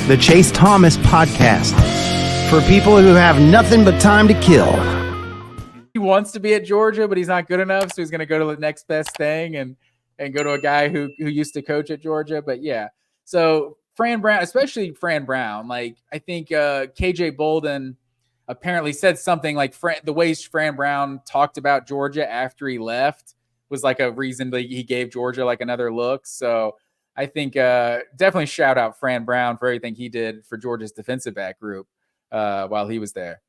the Chase Thomas Podcast, for people who have nothing but time to kill. He wants to be at Georgia, but he's not good enough, so he's going to go to the next best thing and go to a guy who used to coach at Georgia. But yeah, so Fran Brown, especially Fran Brown, like I think KJ Bolden apparently said something like the way Fran Brown talked about Georgia after he left was like a reason that he gave Georgia like another look. So I think definitely shout out Fran Brown for everything he did for Georgia's defensive back group while he was there.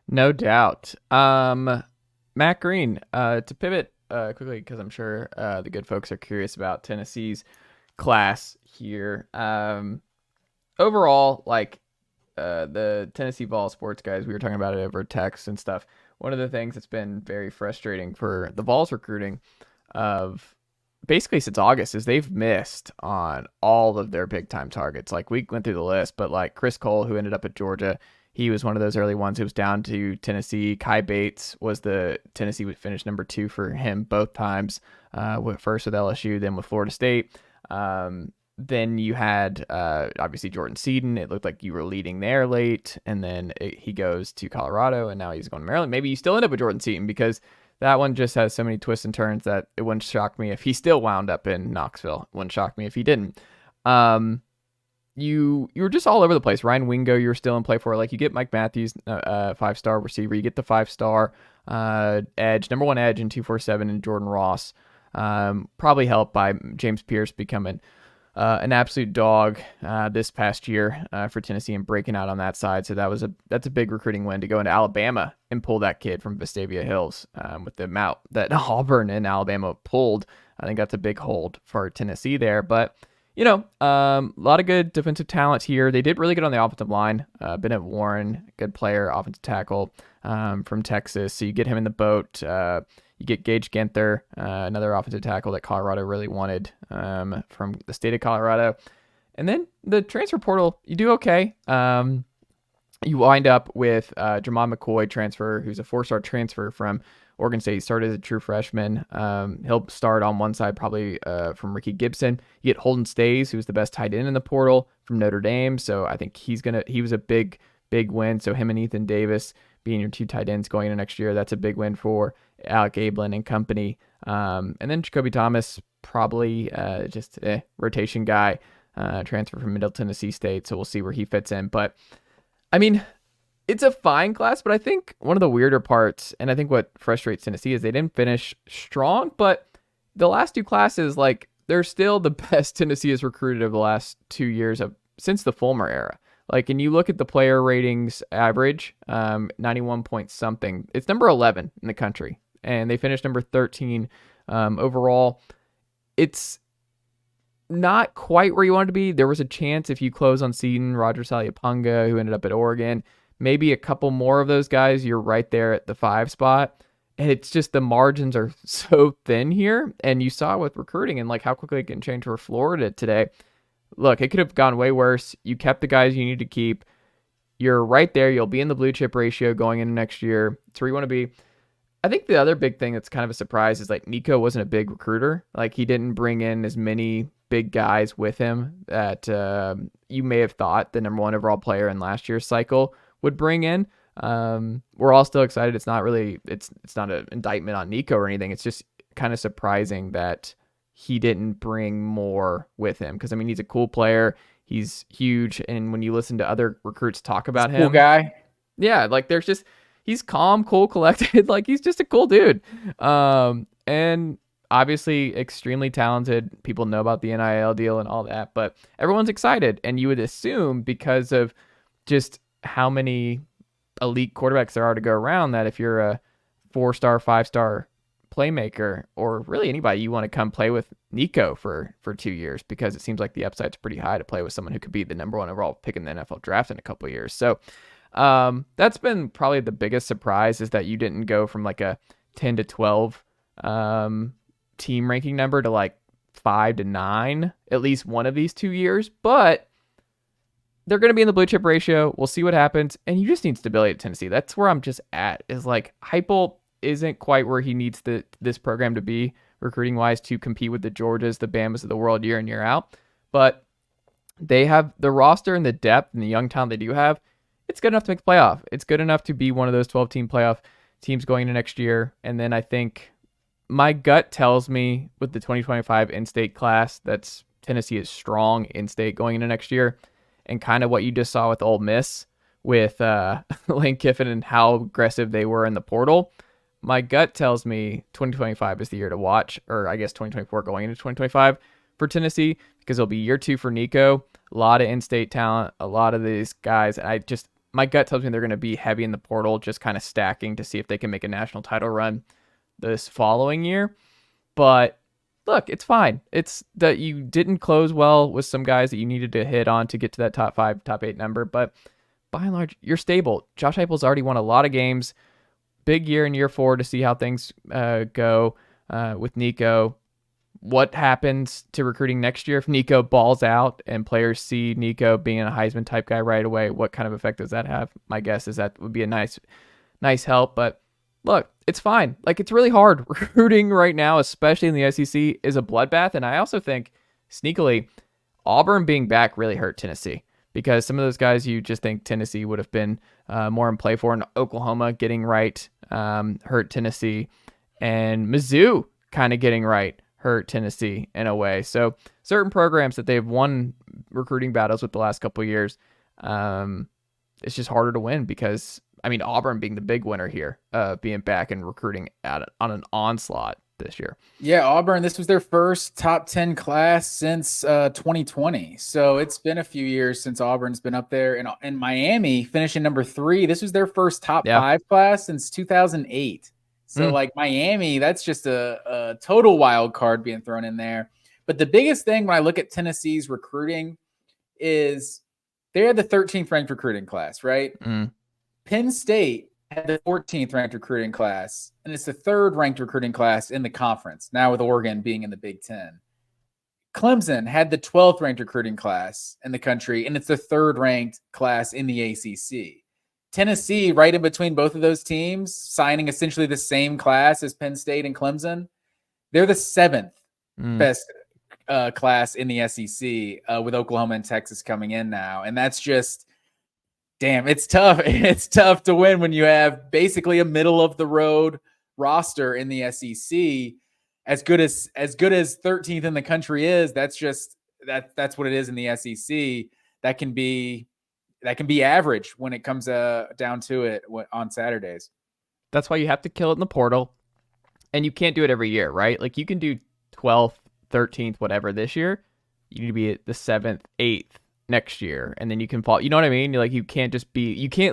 No doubt. Matt Green, to pivot quickly, because I'm sure the good folks are curious about Tennessee's class here. Overall, like the Tennessee Ball Sports guys, we were talking about it over text and stuff. One of the things that's been very frustrating for the Vols recruiting of basically since August is they've missed on all of their big time targets. Like we went through the list, but like Chris Cole, who ended up at Georgia, he was one of those early ones who was down to Tennessee. Kai Bates was Tennessee would finish number 2 for him both times, first with LSU, then with Florida State. Then you had obviously Jordan Seaton. It looked like you were leading there late, and then he goes to Colorado, and now he's going to Maryland. Maybe you still end up with Jordan Seaton because that one just has so many twists and turns that it wouldn't shock me if he still wound up in Knoxville. It wouldn't shock me if he didn't. You were just all over the place. Ryan Wingo, you were still in play for. Like you get Mike Matthews, 5-star receiver. You get the 5-star edge, number 1 edge in 247, and Jordan Ross. Probably helped by James Pierce becoming an absolute dog this past year for Tennessee and breaking out on that side. So that's a big recruiting win to go into Alabama and pull that kid from Vestavia Hills with the amount that Auburn and Alabama pulled. I think that's a big hold for Tennessee there. But, a lot of good defensive talent here. They did really good on the offensive line. Bennett Warren, good player, offensive tackle from Texas. So you get him in the boat. You get Gage Genther, another offensive tackle that Colorado really wanted from the state of Colorado. And then the transfer portal, you do okay. You wind up with Jamon McCoy transfer, who's a 4-star transfer from Oregon State. He started as a true freshman. He'll start on one side probably from Ricky Gibson. You get Holden Stays, who's the best tight end in the portal from Notre Dame. So I think he was a big win. So him and Ethan Davis being your 2 tight ends going into next year, that's a big win for Alec Ablin and company. And then Jacoby Thomas, probably just a rotation guy, transfer from Middle Tennessee State. So we'll see where he fits in. But I mean, it's a fine class, but I think one of the weirder parts, and I think what frustrates Tennessee, is they didn't finish strong, but the last 2 classes, like, they're still the best Tennessee has recruited over the last 2 years since the Fulmer era. Like, and you look at the player ratings average, 91 point something. It's number 11 in the country, and they finished number 13 overall. It's not quite where you want to be. There was a chance if you close on Seaton, Roger Saliapunga, who ended up at Oregon, maybe a couple more of those guys, you're right there at the 5 spot. And it's just the margins are so thin here. And you saw with recruiting and like how quickly it can change for Florida today. Look, it could have gone way worse. You kept the guys you need to keep. You're right there. You'll be in the blue chip ratio going into next year. It's where you want to be. I think the other big thing that's kind of a surprise is like Nico wasn't a big recruiter. Like he didn't bring in as many big guys with him that you may have thought the number 1 overall player in last year's cycle would bring in. We're all still excited. It's not really, it's not an indictment on Nico or anything. It's just kind of surprising that he didn't bring more with him. Cause I mean, he's a cool player. He's huge. And when you listen to other recruits talk about him, cool guy. Yeah. Like he's calm, cool, collected. Like he's just a cool dude. And obviously extremely talented. People know about the NIL deal and all that, but everyone's excited. And you would assume because of just how many elite quarterbacks there are to go around that if you're a 4-star, 5-star playmaker or really anybody, you want to come play with Nico for 2 years because it seems like the upside's pretty high to play with someone who could be the number 1 overall pick in the NFL draft in a couple of years. So that's been probably the biggest surprise is that you didn't go from like a 10 to 12 team ranking number to like 5 to 9, at least one of these 2 years. But they're going to be in the blue chip ratio. We'll see what happens. And you just need stability at Tennessee. That's where I'm just at, is like Heupel isn't quite where he needs this program to be recruiting wise to compete with the Georgias, the Bamas of the world year in, year out. But They have the roster and the depth and the young talent they do have. It's good enough to make the playoff. It's good enough to be one of those 12-team playoff teams going into next year. And then I think my gut tells me with the 2025 in-state class that's Tennessee is strong in-state going into next year. And kind of what you just saw with Ole Miss with Lane Kiffin and how aggressive they were in the portal. My gut tells me 2025 is the year to watch, or I guess 2024 going into 2025 for Tennessee, because it'll be year 2 for Nico. A lot of in-state talent, a lot of these guys. And my gut tells me they're going to be heavy in the portal, just kind of stacking to see if they can make a national title run this following year. But look, it's fine. It's that you didn't close well with some guys that you needed to hit on to get to that top 5, top 8 number. But by and large, you're stable. Josh Heupel's already won a lot of games. Big year in year 4 to see how things go with Nico. What happens to recruiting next year if Nico balls out and players see Nico being a Heisman type guy right away? What kind of effect does that have? My guess is that would be a nice help. But look, it's fine. Like, it's really hard. Recruiting right now, especially in the SEC, is a bloodbath. And I also think, sneakily, Auburn being back really hurt Tennessee, because some of those guys you just think Tennessee would have been more in play for, and Oklahoma getting right hurt Tennessee, and Mizzou kind of getting right hurt Tennessee in a way. So certain programs that they've won recruiting battles with the last couple of years, it's just harder to win because, I mean, Auburn being the big winner here, being back and recruiting on an onslaught this year. Yeah, Auburn, this was their first top 10 class since 2020. So it's been a few years since Auburn's been up there. And Miami finishing number 3. This was their first top 5 class since 2008. So like Miami, that's just a total wild card being thrown in there. But the biggest thing when I look at Tennessee's recruiting is they had the 13th ranked recruiting class, right? Penn State had the 14th ranked recruiting class, and it's the 3rd ranked recruiting class in the conference, now with Oregon being in the Big Ten. Clemson had the 12th ranked recruiting class in the country, and it's the 3rd ranked class in the ACC. Tennessee, right in between both of those teams, signing essentially the same class as Penn State and Clemson. They're the 7th best class in the SEC, with Oklahoma and Texas coming in now. And that's just, damn, it's tough. It's tough to win when you have basically a middle of the road roster in the SEC. As good as 13th in the country is, that's what it is in the SEC. That can be average when it comes down to it on Saturdays. That's why you have to kill it in the portal, and you can't do it every year, right? Like, you can do 12th, 13th, whatever this year. You need to be at the 7th, 8th next year, and then you can fall. You know what I mean? Like, you can't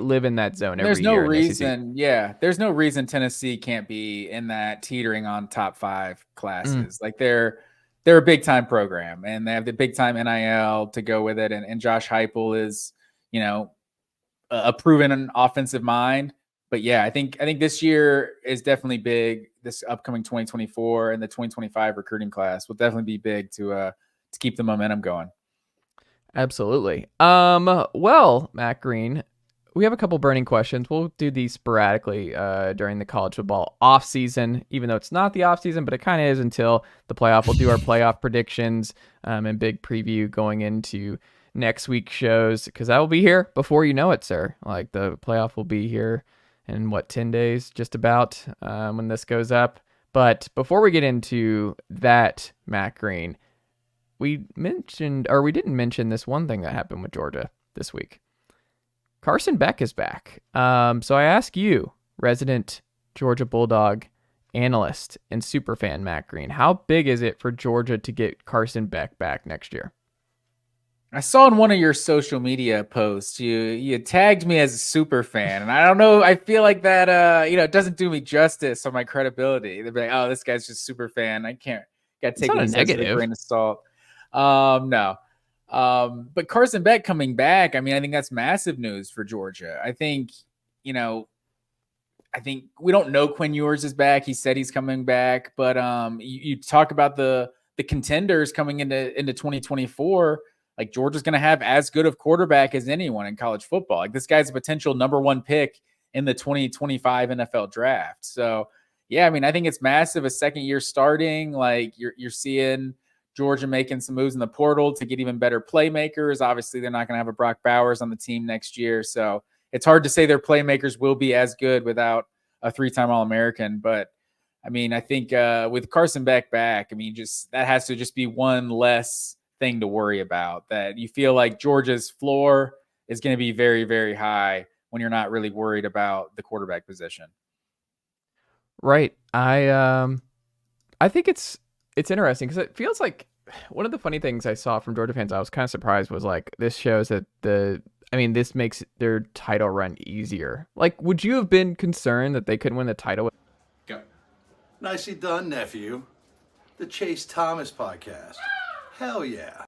live in that zone every year. There's no reason. Yeah, there's no reason Tennessee can't be in that teetering on top 5 classes. Like, they're a big time program, and they have the big time NIL to go with it. And Josh Heupel is, a proven offensive mind. But yeah, I think this year is definitely big. This upcoming 2024 and the 2025 recruiting class will definitely be big to keep the momentum going. Absolutely. Well, Matt Green, we have a couple burning questions. We'll do these sporadically during the college football off season, even though it's not the off season, but it kind of is until the playoff. We'll do our playoff predictions and big preview going into next week's shows, because I will be here before you know it, sir. Like, the playoff will be here in 10 days, just about, when this goes up. But before we get into that, Matt Green, we didn't mention this one thing that happened with Georgia this week. Carson Beck is back. So I ask you, resident Georgia Bulldog analyst and superfan Matt Green, how big is it for Georgia to get Carson Beck back next year? I saw in one of your social media posts, you tagged me as a super fan, and I don't know. I feel like that, it doesn't do me justice on my credibility. They'd be like, "Oh, this guy's just super fan." I can't. Got to take it with a grain of salt. No. But Carson Beck coming back, I mean, I think that's massive news for Georgia. I think we don't know Quinn Ewers is back. He said he's coming back, but you talk about the contenders coming into 2024. Like, Georgia's going to have as good of quarterback as anyone in college football. Like, this guy's a potential number 1 pick in the 2025 NFL draft. So, yeah, I mean, I think it's massive. A second year starting, like, you're seeing Georgia making some moves in the portal to get even better playmakers. Obviously, they're not going to have a Brock Bowers on the team next year. So it's hard to say their playmakers will be as good without a 3-time All-American. But, I mean, I think with Carson Beck back, I mean, just that has to just be one less thing to worry about, that you feel like Georgia's floor is going to be very, very high when you're not really worried about the quarterback position. Right. I think it's interesting because it feels like one of the funny things I saw from Georgia fans I was kind of surprised was like, this shows that this makes their title run easier. Like, would you have been concerned that they couldn't win the title? Go. Nicely done, nephew. The Chase Thomas podcast. Hell yeah.